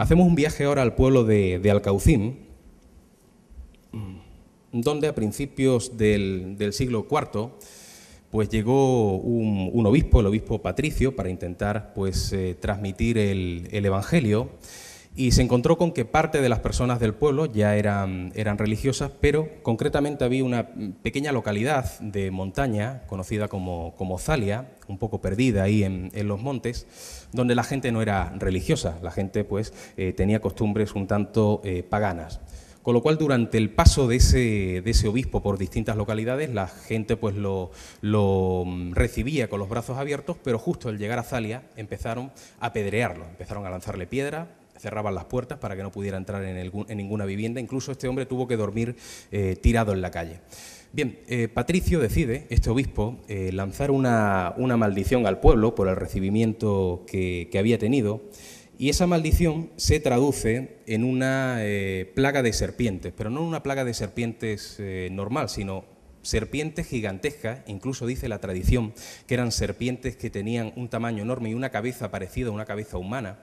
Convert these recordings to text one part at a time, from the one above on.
Hacemos un viaje ahora al pueblo de Alcaucín, donde a principios del siglo IV pues llegó un obispo, el obispo Patricio, para intentar pues transmitir el Evangelio, y se encontró con que parte de las personas del pueblo ya eran religiosas, pero concretamente había una pequeña localidad de montaña conocida como Zalia, un poco perdida ahí en los montes, donde la gente no era religiosa, la gente pues tenía costumbres un tanto paganas. Con lo cual, durante el paso de ese obispo por distintas localidades, la gente pues lo recibía con los brazos abiertos, pero justo al llegar a Zalia empezaron a apedrearlo, empezaron a lanzarle piedras, cerraban las puertas para que no pudiera entrar en ninguna vivienda. Incluso este hombre tuvo que dormir tirado en la calle. Bien, Patricio decide, este obispo, lanzar una maldición al pueblo por el recibimiento que había tenido. Y esa maldición se traduce en una plaga de serpientes, pero no una plaga de serpientes normal, sino serpientes gigantescas. Incluso dice la tradición que eran serpientes que tenían un tamaño enorme y una cabeza parecida a una cabeza humana,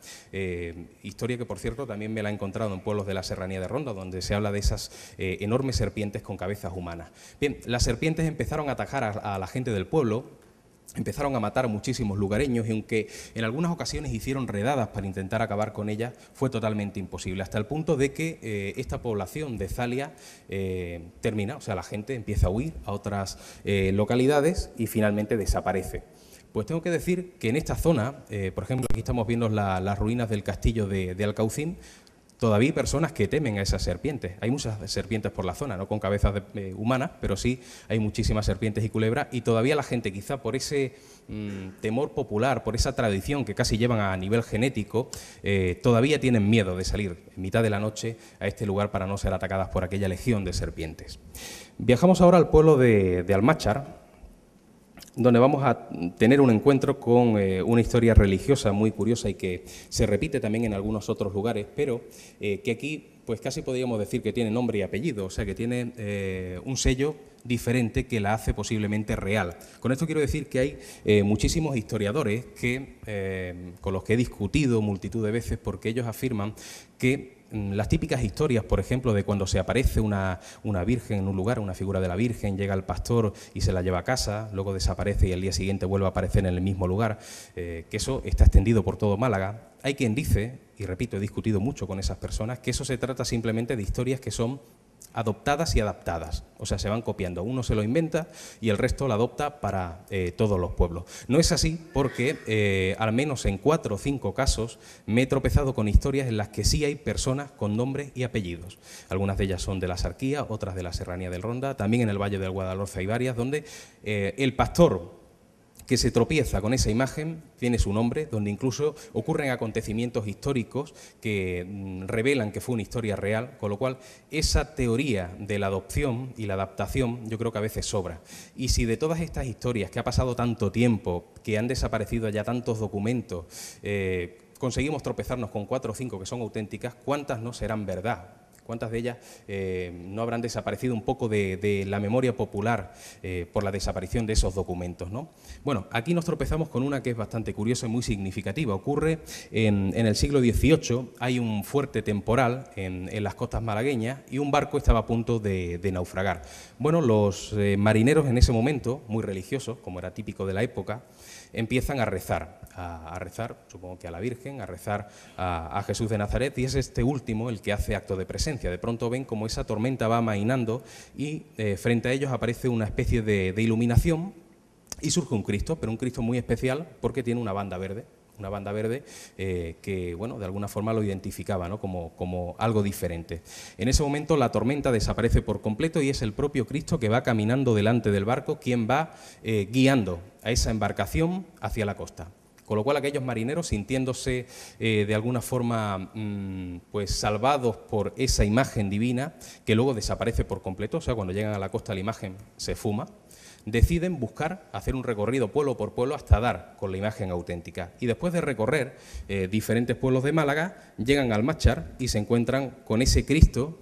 historia que, por cierto, también me la he encontrado en pueblos de la Serranía de Ronda, donde se habla de esas enormes serpientes con cabezas humanas. Bien, las serpientes empezaron a atacar a la gente del pueblo. Empezaron a matar a muchísimos lugareños y aunque en algunas ocasiones hicieron redadas para intentar acabar con ellas, fue totalmente imposible, hasta el punto de que esta población de Zalia termina, o sea, la gente empieza a huir a otras localidades y finalmente desaparece. Pues tengo que decir que en esta zona, por ejemplo, aquí estamos viendo las ruinas del castillo de Alcaucín. Todavía hay personas que temen a esas serpientes. Hay muchas serpientes por la zona, no con cabezas humanas, pero sí hay muchísimas serpientes y culebras, y todavía la gente, quizá por ese temor popular, por esa tradición que casi llevan a nivel genético, todavía tienen miedo de salir en mitad de la noche a este lugar para no ser atacadas por aquella legión de serpientes. Viajamos ahora al pueblo de Almáchar, donde vamos a tener un encuentro con una historia religiosa muy curiosa y que se repite también en algunos otros lugares, pero que aquí pues casi podríamos decir que tiene nombre y apellido, o sea que tiene un sello diferente que la hace posiblemente real. Con esto quiero decir que hay muchísimos historiadores con los que he discutido multitud de veces, porque ellos afirman que las típicas historias, por ejemplo, de cuando se aparece una virgen en un lugar, una figura de la Virgen, llega el pastor y se la lleva a casa, luego desaparece y al día siguiente vuelve a aparecer en el mismo lugar, que eso está extendido por todo Málaga. Hay quien dice, y repito, he discutido mucho con esas personas, que eso se trata simplemente de historias que son adoptadas y adaptadas, o sea, se van copiando. Uno se lo inventa y el resto lo adopta para todos los pueblos. No es así porque, al menos en 4 o 5 casos, me he tropezado con historias en las que sí hay personas con nombres y apellidos. Algunas de ellas son de la Sarquía, otras de la Serranía del Ronda, también en el Valle del Guadalhorce hay varias, donde el pastor que se tropieza con esa imagen tiene su nombre, donde incluso ocurren acontecimientos históricos que revelan que fue una historia real, con lo cual esa teoría de la adopción y la adaptación yo creo que a veces sobra. Y si de todas estas historias que ha pasado tanto tiempo, que han desaparecido ya tantos documentos, conseguimos tropezarnos con 4 o 5 que son auténticas, ¿cuántas no serán verdad? ¿Cuántas de ellas no habrán desaparecido un poco de la memoria popular por la desaparición de esos documentos, ¿no? Bueno, aquí nos tropezamos con una que es bastante curiosa y muy significativa. Ocurre en el siglo XVIII, hay un fuerte temporal en las costas malagueñas y un barco estaba a punto de naufragar. Bueno, los marineros en ese momento, muy religiosos, como era típico de la época, empiezan a rezar, supongo que a la Virgen, a rezar a Jesús de Nazaret, y es este último el que hace acto de presencia. De pronto ven como esa tormenta va amainando y frente a ellos aparece una especie de iluminación y surge un Cristo, pero un Cristo muy especial porque tiene una banda verde. Una banda verde que, bueno, de alguna forma lo identificaba, ¿no? como algo diferente. En ese momento la tormenta desaparece por completo y es el propio Cristo que va caminando delante del barco quien va guiando a esa embarcación hacia la costa. Con lo cual aquellos marineros, sintiéndose de alguna forma pues salvados por esa imagen divina, que luego desaparece por completo, o sea, cuando llegan a la costa la imagen se fuma, deciden buscar hacer un recorrido pueblo por pueblo hasta dar con la imagen auténtica. Y después de recorrer diferentes pueblos de Málaga, llegan al Almáchar y se encuentran con ese Cristo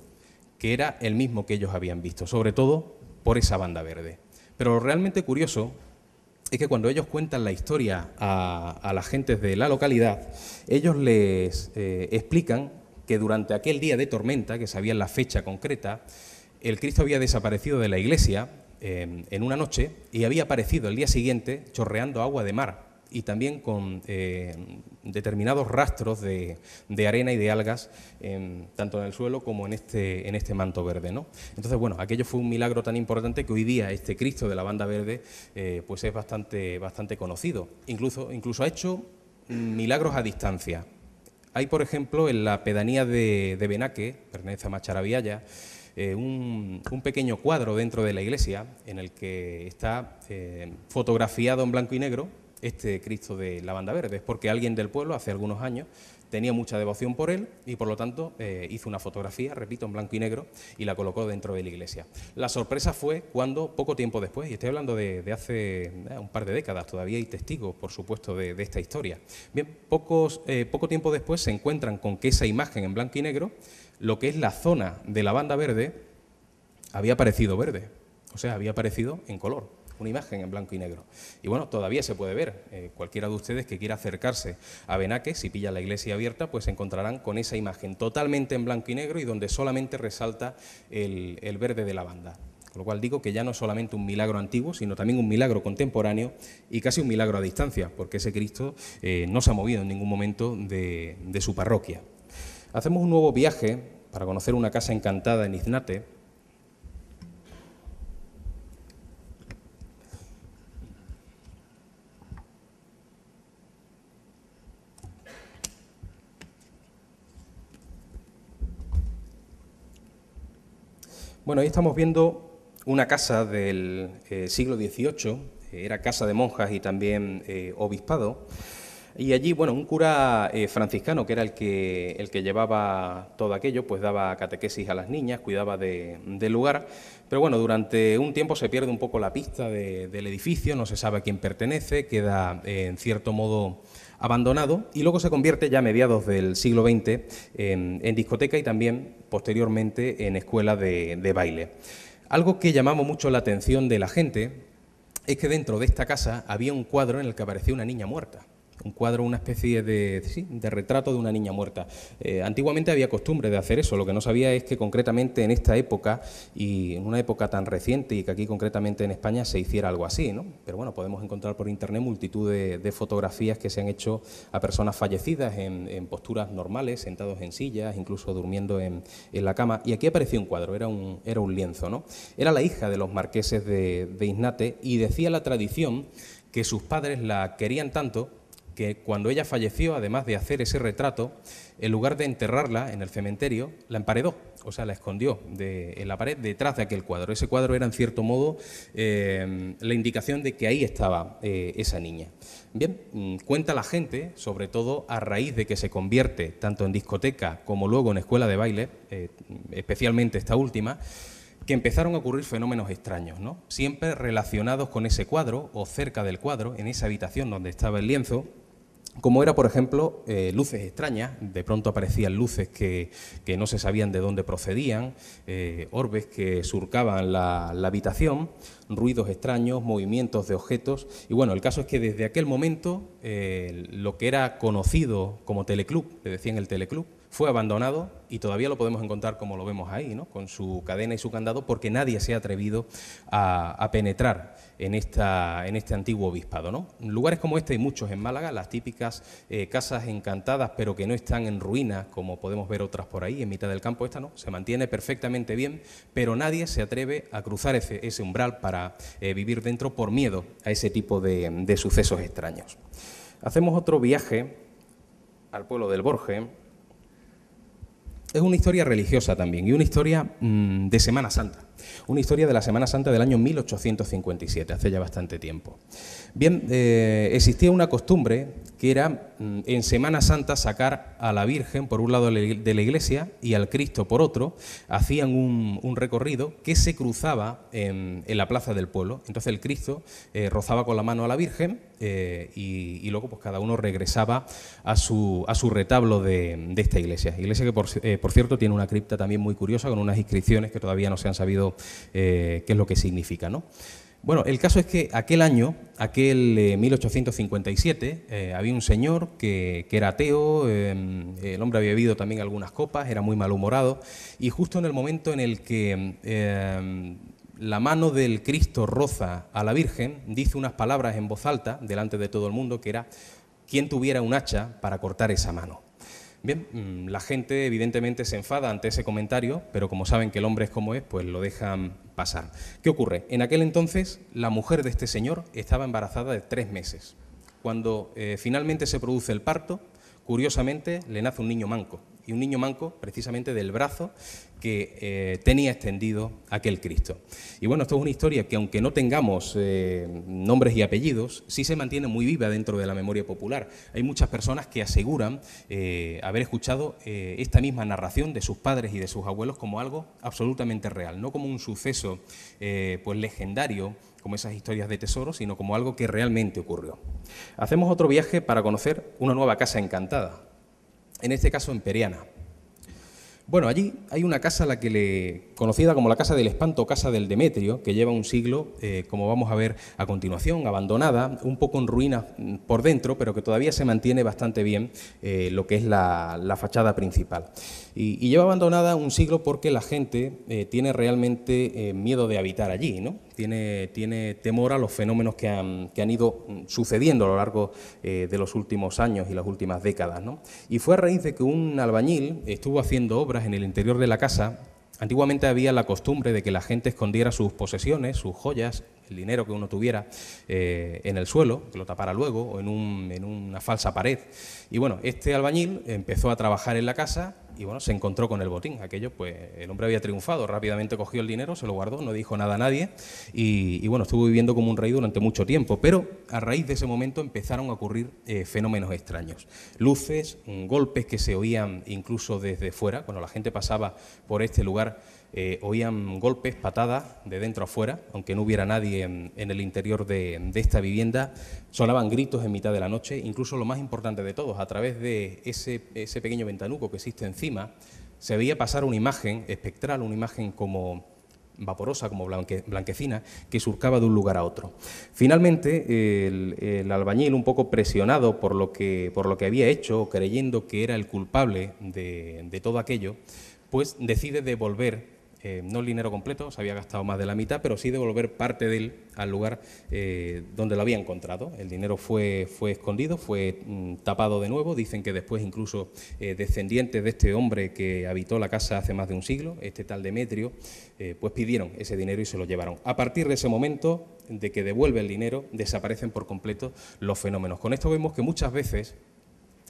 que era el mismo que ellos habían visto, sobre todo por esa banda verde. Pero lo realmente curioso es que cuando ellos cuentan la historia a las gentes de la localidad, ellos les explican que durante aquel día de tormenta, que sabían la fecha concreta, el Cristo había desaparecido de la iglesia en una noche y había aparecido el día siguiente chorreando agua de mar y también con determinados rastros de arena y de algas, tanto en el suelo como en este manto verde, ¿no? Entonces, bueno, aquello fue un milagro tan importante que hoy día este Cristo de la banda verde pues es bastante conocido. Incluso ha hecho milagros a distancia. Hay, por ejemplo, en la pedanía de Benaque, pertenece a Macharabiaya, un pequeño cuadro dentro de la iglesia en el que está fotografiado en blanco y negro este Cristo de la banda verde. Es porque alguien del pueblo hace algunos años tenía mucha devoción por él y por lo tanto hizo una fotografía, repito, en blanco y negro y la colocó dentro de la iglesia. La sorpresa fue cuando poco tiempo después, y estoy hablando de hace un par de décadas, todavía hay testigos, por supuesto, de esta historia. Bien, poco tiempo después se encuentran con que esa imagen en blanco y negro, lo que es la zona de la banda verde, había aparecido verde, o sea, había aparecido en color. Una imagen en blanco y negro. Y bueno, todavía se puede ver. Cualquiera de ustedes que quiera acercarse a Benaque, si pilla la iglesia abierta, pues se encontrarán con esa imagen totalmente en blanco y negro y donde solamente resalta el verde de la banda. Con lo cual digo que ya no es solamente un milagro antiguo, sino también un milagro contemporáneo y casi un milagro a distancia, porque ese Cristo no se ha movido en ningún momento de su parroquia. Hacemos un nuevo viaje para conocer una casa encantada en Iznate. Bueno, ahí estamos viendo una casa del siglo XVIII, era casa de monjas y también obispado, y allí, bueno, un cura franciscano, que era el que llevaba todo aquello, pues daba catequesis a las niñas, cuidaba del lugar, pero bueno, durante un tiempo se pierde un poco la pista del edificio, no se sabe a quién pertenece, queda en cierto modo abandonado y luego se convierte ya a mediados del siglo XX en discoteca y también posteriormente en escuela de baile. Algo que llamaba mucho la atención de la gente es que dentro de esta casa había un cuadro en el que aparecía una niña muerta. Un cuadro, una especie de retrato de una niña muerta. Antiguamente había costumbre de hacer eso, lo que no sabía es que concretamente en esta época, y en una época tan reciente, y que aquí concretamente en España se hiciera algo así, ¿no? Pero bueno, podemos encontrar por internet multitud de fotografías que se han hecho a personas fallecidas en posturas normales, sentados en sillas, incluso durmiendo en la cama, y aquí apareció un cuadro, era un lienzo, ¿no? Era la hija de los marqueses de Iznate y decía la tradición que sus padres la querían tanto que cuando ella falleció, además de hacer ese retrato, en lugar de enterrarla en el cementerio, la emparedó, o sea, la escondió en la pared detrás de aquel cuadro. Ese cuadro era, en cierto modo, la indicación de que ahí estaba esa niña. Bien, cuenta la gente, sobre todo a raíz de que se convierte tanto en discoteca como luego en escuela de baile, especialmente esta última, que empezaron a ocurrir fenómenos extraños, ¿no? Siempre relacionados con ese cuadro o cerca del cuadro, en esa habitación donde estaba el lienzo, como era, por ejemplo, luces extrañas, de pronto aparecían luces que no se sabían de dónde procedían, orbes que surcaban la habitación, ruidos extraños, movimientos de objetos, y bueno, el caso es que desde aquel momento lo que era conocido como teleclub, le decían el teleclub, fue abandonado y todavía lo podemos encontrar como lo vemos ahí, ¿no? Con su cadena y su candado, porque nadie se ha atrevido a penetrar en este antiguo obispado, ¿no? Lugares como este hay muchos en Málaga, las típicas casas encantadas pero que no están en ruinas, como podemos ver otras por ahí, en mitad del campo. Esta no, se mantiene perfectamente bien, pero nadie se atreve a cruzar ese umbral para vivir dentro por miedo a ese tipo de sucesos extraños. Hacemos otro viaje al pueblo del Borje. Es una historia religiosa también y una historia de Semana Santa, una historia de la Semana Santa del año 1857, hace ya bastante tiempo. Bien, existía una costumbre que era en Semana Santa sacar a la Virgen por un lado de la iglesia y al Cristo por otro. Hacían un recorrido que se cruzaba en la plaza del pueblo. Entonces el Cristo rozaba con la mano a la Virgen y luego pues cada uno regresaba a su retablo de esta iglesia. Iglesia que por cierto tiene una cripta también muy curiosa con unas inscripciones que todavía no se han sabido qué es lo que significa, ¿no? Bueno, el caso es que aquel año, 1857, había un señor que era ateo, el hombre había bebido también algunas copas, era muy malhumorado, y justo en el momento en el que la mano del Cristo roza a la Virgen, dice unas palabras en voz alta delante de todo el mundo, que era: ¿quién tuviera un hacha para cortar esa mano? Bien, la gente evidentemente se enfada ante ese comentario, pero como saben que el hombre es como es, pues lo dejan pasar. ¿Qué ocurre? En aquel entonces la mujer de este señor estaba embarazada de 3 meses. Cuando finalmente se produce el parto, curiosamente le nace un niño manco, y un niño manco precisamente del brazo que tenía extendido aquel Cristo. Y bueno, esto es una historia que, aunque no tengamos nombres y apellidos, sí se mantiene muy viva dentro de la memoria popular. Hay muchas personas que aseguran haber escuchado esta misma narración de sus padres y de sus abuelos como algo absolutamente real, no como un suceso pues legendario, como esas historias de tesoro, sino como algo que realmente ocurrió. Hacemos otro viaje para conocer una nueva casa encantada, en este caso en Periana. Bueno, allí hay una casa conocida como la Casa del Espanto o Casa del Demetrio, que lleva un siglo, como vamos a ver a continuación, abandonada, un poco en ruinas por dentro, pero que todavía se mantiene bastante bien lo que es la fachada principal. Y lleva abandonada un siglo porque la gente tiene realmente miedo de habitar allí, ¿no? Tiene temor a los fenómenos que han ido sucediendo a lo largo de los últimos años y las últimas décadas, ¿no? Y fue a raíz de que un albañil estuvo haciendo obras en el interior de la casa. Antiguamente había la costumbre de que la gente escondiera sus posesiones, sus joyas, el dinero que uno tuviera en el suelo, que lo tapara luego, o en una falsa pared. Y bueno, este albañil empezó a trabajar en la casa y bueno, se encontró con el botín. Aquello, pues el hombre había triunfado, rápidamente cogió el dinero, se lo guardó, no dijo nada a nadie y bueno, estuvo viviendo como un rey durante mucho tiempo. Pero a raíz de ese momento empezaron a ocurrir fenómenos extraños. Luces, golpes que se oían incluso desde fuera. Cuando la gente pasaba por este lugar, oían golpes, patadas de dentro a fuera, aunque no hubiera nadie en el interior de esta vivienda. Sonaban gritos en mitad de la noche, incluso lo más importante de todos, a través de ese pequeño ventanuco que existe encima, se veía pasar una imagen espectral, una imagen como vaporosa, como blanquecina, que surcaba de un lugar a otro. Finalmente, el albañil, un poco presionado por lo que había hecho, creyendo que era el culpable de todo aquello, pues decide devolver, no el dinero completo, se había gastado más de la mitad, pero sí devolver parte de él al lugar donde lo había encontrado. El dinero fue escondido, fue tapado de nuevo. Dicen que después incluso descendientes de este hombre que habitó la casa hace más de un siglo, este tal Demetrio, pues pidieron ese dinero y se lo llevaron. A partir de ese momento, de que devuelve el dinero, desaparecen por completo los fenómenos. Con esto vemos que muchas veces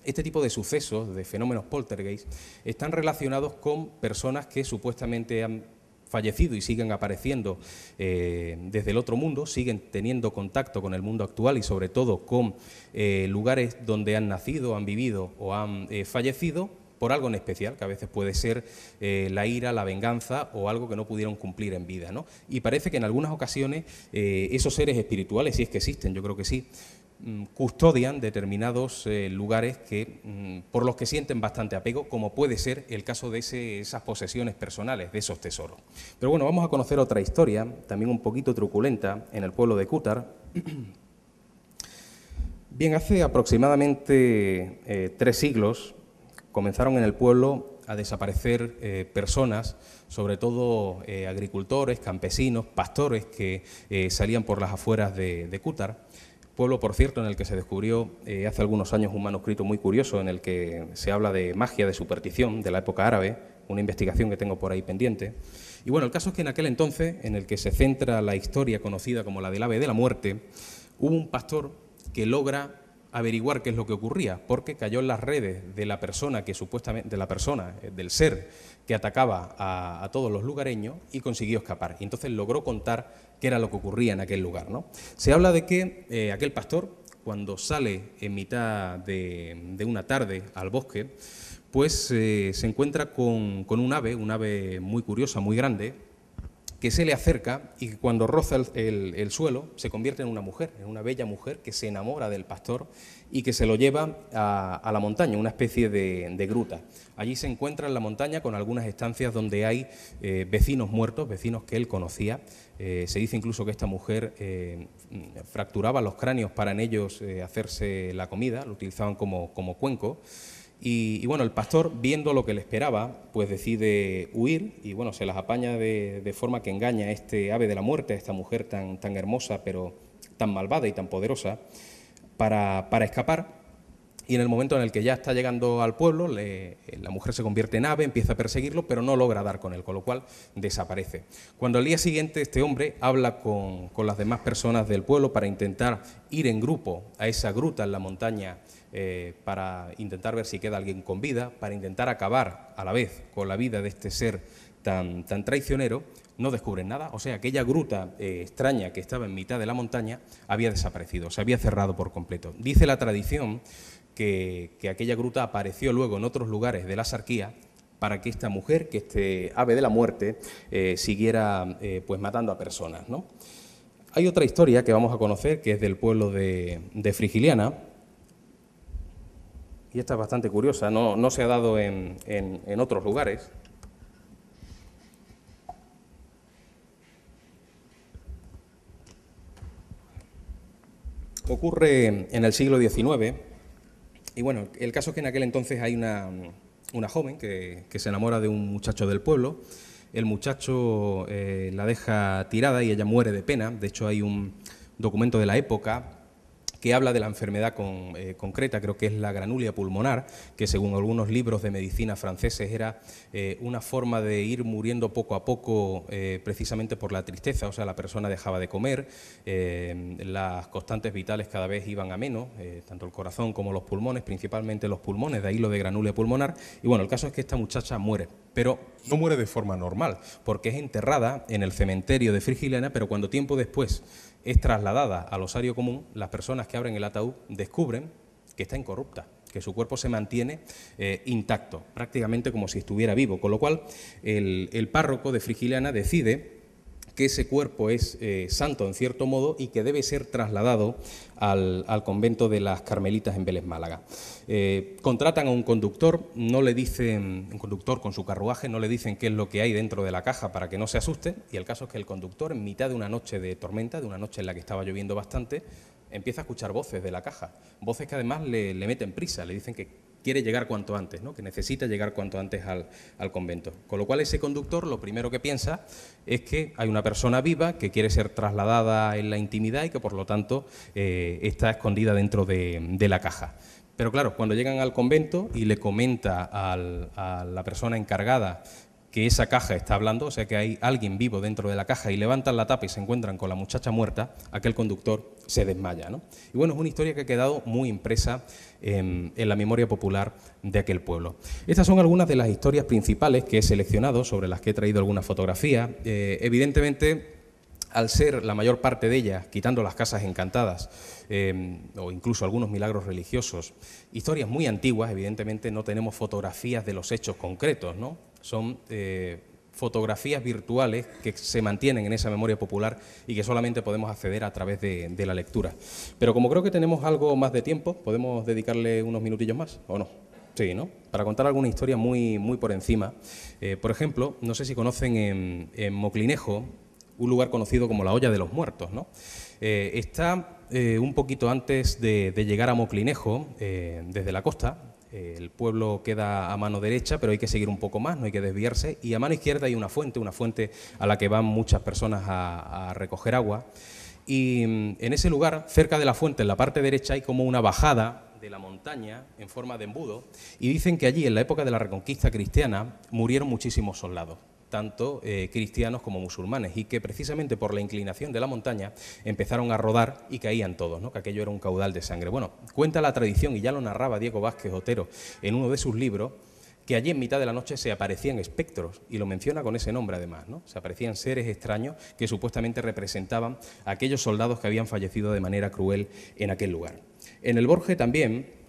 este tipo de sucesos, de fenómenos poltergeist, están relacionados con personas que supuestamente han fallecido y siguen apareciendo desde el otro mundo, siguen teniendo contacto con el mundo actual y sobre todo con lugares donde han nacido, han vivido o han fallecido por algo en especial, que a veces puede ser la ira, la venganza o algo que no pudieron cumplir en vida, ¿no? Y parece que en algunas ocasiones esos seres espirituales, si es que existen, yo creo que sí, custodian determinados lugares por los que sienten bastante apego, como puede ser el caso de esas posesiones personales, de esos tesoros. Pero bueno, vamos a conocer otra historia, también un poquito truculenta, en el pueblo de Cútar. Bien, hace aproximadamente 3 siglos comenzaron en el pueblo a desaparecer personas, sobre todo agricultores, campesinos, pastores que salían por las afueras de Cútar. Pueblo, por cierto, en el que se descubrió hace algunos años un manuscrito muy curioso en el que se habla de magia, de superstición, de la época árabe, una investigación que tengo por ahí pendiente. Y bueno, el caso es que en aquel entonces, en el que se centra la historia conocida como la del ave de la muerte, hubo un pastor que logra averiguar qué es lo que ocurría, porque cayó en las redes de la persona que supuestamente, del ser que atacaba a todos los lugareños y consiguió escapar. Y entonces logró contar qué era lo que ocurría en aquel lugar, ¿no? Se habla de que aquel pastor, cuando sale en mitad de una tarde al bosque, pues se encuentra con un ave muy curiosa, muy grande, que se le acerca y que cuando roza el suelo se convierte en una mujer, en una bella mujer que se enamora del pastor y que se lo lleva a la montaña, una especie de gruta. Allí se encuentra en la montaña con algunas estancias donde hay vecinos muertos, vecinos que él conocía. Se dice incluso que esta mujer fracturaba los cráneos para en ellos hacerse la comida, lo utilizaban como cuenco. Y bueno, el pastor, viendo lo que le esperaba, pues decide huir y bueno, se las apaña de forma que engaña a este ave de la muerte, a esta mujer tan hermosa pero tan malvada y tan poderosa, para escapar. Y en el momento en el que ya está llegando al pueblo, la mujer se convierte en ave, empieza a perseguirlo, pero no logra dar con él, con lo cual desaparece. Cuando al día siguiente este hombre habla con las demás personas del pueblo para intentar ir en grupo a esa gruta en la montaña, para intentar ver si queda alguien con vida, para intentar acabar a la vez con la vida de este ser tan traicionero, no descubren nada. O sea, aquella gruta extraña que estaba en mitad de la montaña había desaparecido, se había cerrado por completo. Dice la tradición que aquella gruta apareció luego en otros lugares de la Sarquía para que esta mujer, que este ave de la muerte, siguiera pues matando a personas, ¿no? Hay otra historia que vamos a conocer, que es del pueblo de Frigiliana, y esta es bastante curiosa, no se ha dado en otros lugares. Ocurre en el siglo XIX, y bueno, el caso es que en aquel entonces hay una joven que se enamora de un muchacho del pueblo. El muchacho la deja tirada y ella muere de pena. De hecho, hay un documento de la época que habla de la enfermedad concreta, creo que es la granulia pulmonar, que según algunos libros de medicina franceses era una forma de ir muriendo poco a poco precisamente por la tristeza, o sea, la persona dejaba de comer, las constantes vitales cada vez iban a menos, tanto el corazón como los pulmones, principalmente los pulmones, de ahí lo de granulia pulmonar, y bueno, el caso es que esta muchacha muere, pero no muere de forma normal, porque es enterrada en el cementerio de Frigiliana, pero cuando tiempo después es trasladada al osario común, las personas que abren el ataúd descubren que está incorrupta, que su cuerpo se mantiene intacto, prácticamente como si estuviera vivo, con lo cual el párroco de Frigiliana decide que ese cuerpo es santo en cierto modo y que debe ser trasladado al convento de las Carmelitas en Vélez, Málaga. Contratan a un conductor, no le dicen, un conductor con su carruaje, no le dicen qué es lo que hay dentro de la caja para que no se asuste, y el caso es que el conductor, en mitad de una noche de tormenta, de una noche en la que estaba lloviendo bastante, empieza a escuchar voces de la caja, voces que además le meten prisa, le dicen que quiere llegar cuanto antes, ¿no? Que necesita llegar cuanto antes al convento. Con lo cual ese conductor lo primero que piensa es que hay una persona viva que quiere ser trasladada en la intimidad y que por lo tanto está escondida dentro de la caja. Pero claro, cuando llegan al convento y le comenta a la persona encargada que esa caja está hablando, o sea que hay alguien vivo dentro de la caja, y levantan la tapa y se encuentran con la muchacha muerta, aquel conductor se desmaya, ¿no? Y bueno, es una historia que ha quedado muy impresa en la memoria popular de aquel pueblo. Estas son algunas de las historias principales que he seleccionado, sobre las que he traído alguna fotografía. Evidentemente, al ser la mayor parte de ellas, quitando las casas encantadas, o incluso algunos milagros religiosos, historias muy antiguas, evidentemente no tenemos fotografías de los hechos concretos, ¿no? Son fotografías virtuales que se mantienen en esa memoria popular y que solamente podemos acceder a través de la lectura. Pero como creo que tenemos algo más de tiempo, ¿podemos dedicarle unos minutillos más o no? Sí, ¿no? Para contar alguna historia muy por encima. Por ejemplo, no sé si conocen en Moclinejo, un lugar conocido como la Olla de los Muertos, ¿no? Está un poquito antes de llegar a Moclinejo, desde la costa. El pueblo queda a mano derecha, pero hay que seguir un poco más, no hay que desviarse. Y a mano izquierda hay una fuente a la que van muchas personas a recoger agua. Y en ese lugar, cerca de la fuente, en la parte derecha, hay como una bajada de la montaña en forma de embudo. Y dicen que allí, en la época de la Reconquista cristiana, murieron muchísimos soldados, tanto cristianos como musulmanes, y que precisamente por la inclinación de la montaña empezaron a rodar y caían todos, ¿no? Que aquello era un caudal de sangre. Bueno, cuenta la tradición, y ya lo narraba Diego Vázquez Otero en uno de sus libros, que allí en mitad de la noche se aparecían espectros, y lo menciona con ese nombre además, ¿no? Se aparecían seres extraños que supuestamente representaban a aquellos soldados que habían fallecido de manera cruel en aquel lugar. En el Borje también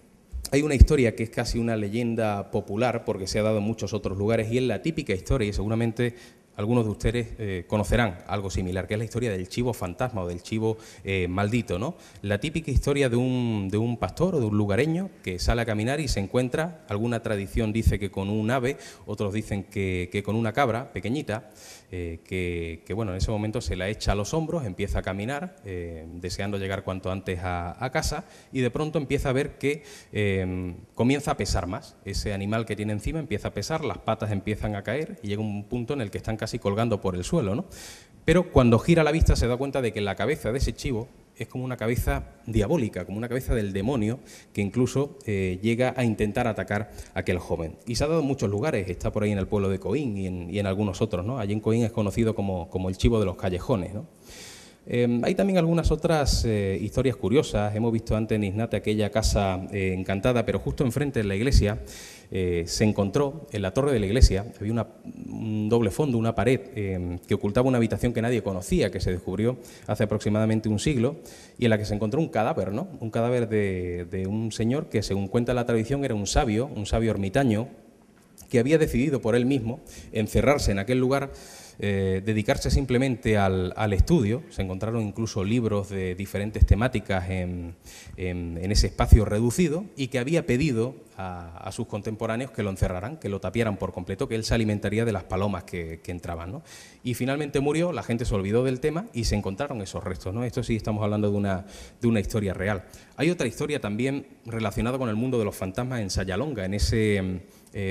hay una historia que es casi una leyenda popular, porque se ha dado en muchos otros lugares, y es la típica historia, y seguramente algunos de ustedes conocerán algo similar, que es la historia del chivo fantasma o del chivo maldito, ¿no? La típica historia de un pastor o de un lugareño que sale a caminar y se encuentra, alguna tradición dice que con un ave, otros dicen que con una cabra pequeñita, bueno, en ese momento se la echa a los hombros, empieza a caminar, deseando llegar cuanto antes a casa, y de pronto empieza a ver que comienza a pesar más. Ese animal que tiene encima empieza a pesar, las patas empiezan a caer y llega un punto en el que están casi colgando por el suelo, ¿no? Pero cuando gira la vista se da cuenta de que la cabeza de ese chivo es como una cabeza diabólica, como una cabeza del demonio, que incluso llega a intentar atacar a aquel joven. Y se ha dado en muchos lugares, está por ahí en el pueblo de Coín y en algunos otros, ¿no? Allí en Coín es conocido como el chivo de los callejones, ¿no? Hay también algunas otras historias curiosas. Hemos visto antes en Isnate aquella casa encantada, pero justo enfrente de la iglesia se encontró, en la torre de la iglesia, había un doble fondo, una pared que ocultaba una habitación que nadie conocía, que se descubrió hace aproximadamente un siglo, y en la que se encontró un cadáver, ¿no? Un cadáver de un señor que, según cuenta la tradición, era un sabio ermitaño, que había decidido por él mismo encerrarse en aquel lugar, dedicarse simplemente al estudio. Se encontraron incluso libros de diferentes temáticas en ese espacio reducido, y que había pedido a sus contemporáneos que lo encerraran, que lo tapiaran por completo, que él se alimentaría de las palomas que entraban, ¿no? Y finalmente murió, la gente se olvidó del tema y se encontraron esos restos, ¿no? Esto sí estamos hablando de una historia real. Hay otra historia también relacionada con el mundo de los fantasmas en Sayalonga, en ese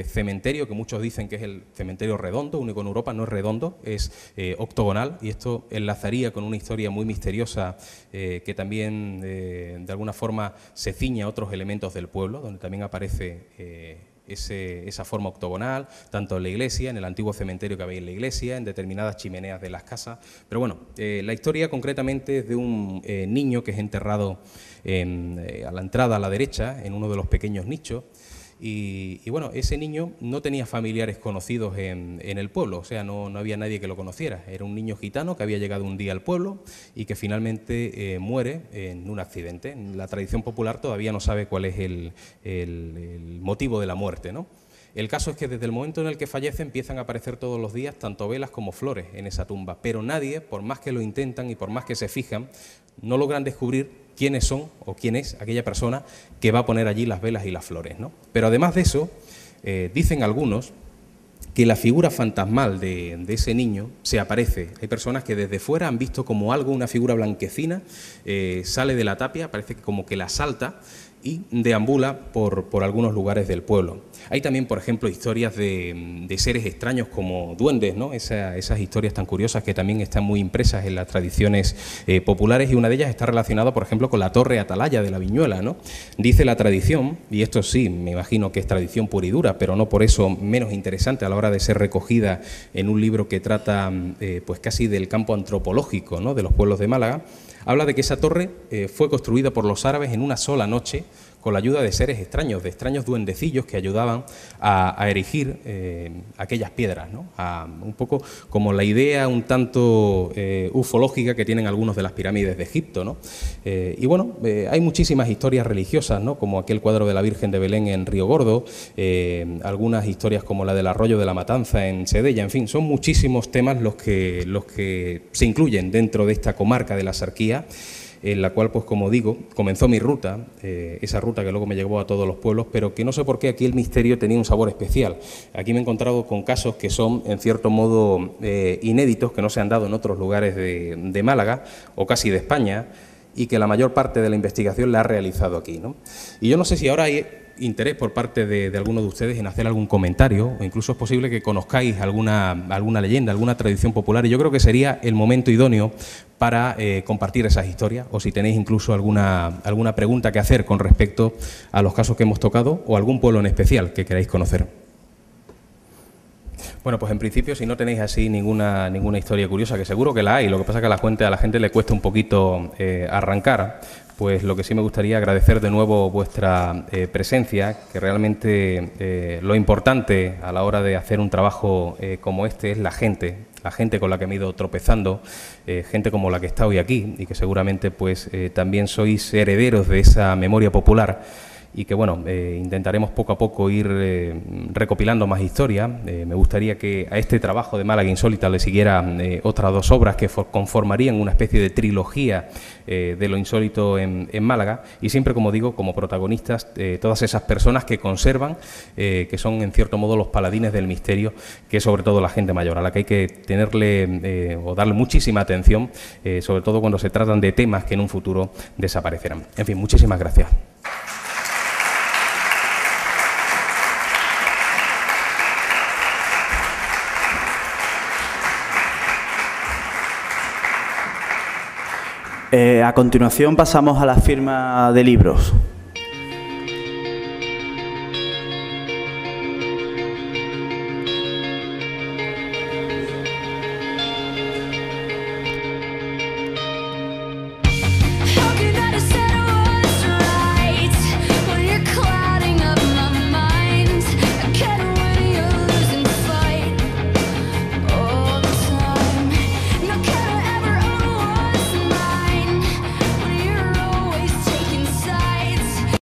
cementerio que muchos dicen que es el cementerio redondo, único en Europa. No es redondo, es octogonal, y esto enlazaría con una historia muy misteriosa que también de alguna forma se ciñe a otros elementos del pueblo, donde también aparece esa forma octogonal, tanto en la iglesia, en el antiguo cementerio que había en la iglesia, en determinadas chimeneas de las casas. Pero bueno, la historia concretamente es de un niño que es enterrado a la entrada a la derecha, en uno de los pequeños nichos. Y bueno, ese niño no tenía familiares conocidos en el pueblo, o sea, no había nadie que lo conociera. Era un niño gitano que había llegado un día al pueblo y que finalmente muere en un accidente. La tradición popular todavía no sabe cuál es el motivo de la muerte, ¿no? El caso es que desde el momento en el que fallece empiezan a aparecer todos los días tanto velas como flores en esa tumba, pero nadie, por más que lo intentan y por más que se fijan, no logran descubrir quiénes son o quién es aquella persona que va a poner allí las velas y las flores, ¿no? Pero además de eso, dicen algunos que la figura fantasmal de ese niño se aparece. Hay personas que desde fuera han visto como algo, una figura blanquecina, sale de la tapia, parece que como que la salta y deambula por algunos lugares del pueblo. Hay también, por ejemplo, historias de seres extraños como duendes, ¿no? Esas historias tan curiosas que también están muy impresas en las tradiciones populares, y una de ellas está relacionada, por ejemplo, con la torre atalaya de la Viñuela, ¿no? Dice la tradición, y esto sí, me imagino que es tradición pura y dura, pero no por eso menos interesante a la hora de ser recogida en un libro que trata pues casi del campo antropológico, ¿no?, de los pueblos de Málaga. Habla de que esa torre fue construida por los árabes en una sola noche con la ayuda de seres extraños, de extraños duendecillos que ayudaban a erigir aquellas piedras, ¿no? Un poco como la idea un tanto ufológica que tienen algunos de las pirámides de Egipto, ¿no? Y bueno, hay muchísimas historias religiosas, ¿no?, como aquel cuadro de la Virgen de Belén en Río Gordo, algunas historias como la del Arroyo de la Matanza en Sedella. En fin, son muchísimos temas los que se incluyen dentro de esta comarca de la Axarquía, en la cual, pues como digo, comenzó mi ruta, esa ruta que luego me llevó a todos los pueblos, pero que no sé por qué aquí el misterio tenía un sabor especial. Aquí me he encontrado con casos que son, en cierto modo, inéditos, que no se han dado en otros lugares de Málaga o casi de España, y que la mayor parte de la investigación la ha realizado aquí, ¿no? Y yo no sé si ahora hay interés por parte de alguno de ustedes en hacer algún comentario, o incluso es posible que conozcáis alguna leyenda, alguna tradición popular, y yo creo que sería el momento idóneo para compartir esas historias, o si tenéis incluso alguna pregunta que hacer con respecto a los casos que hemos tocado, o algún pueblo en especial que queráis conocer. Bueno, pues en principio, si no tenéis así ninguna historia curiosa, que seguro que la hay, lo que pasa es que a la gente le cuesta un poquito arrancar, pues lo que sí me gustaría agradecer de nuevo vuestra presencia, que realmente lo importante a la hora de hacer un trabajo como este es la gente con la que me he ido tropezando, gente como la que está hoy aquí, y que seguramente pues también sois herederos de esa memoria popular. y que, bueno, intentaremos poco a poco ir recopilando más historia. Me gustaría que a este trabajo de Málaga Insólita le siguieran otras 2 obras que conformarían una especie de trilogía de lo insólito en Málaga, y siempre, como digo, como protagonistas todas esas personas que conservan, que son en cierto modo los paladines del misterio, que es sobre todo la gente mayor, a la que hay que tenerle o darle muchísima atención, sobre todo cuando se tratan de temas que en un futuro desaparecerán. En fin, muchísimas gracias. A continuación pasamos a la firma de libros.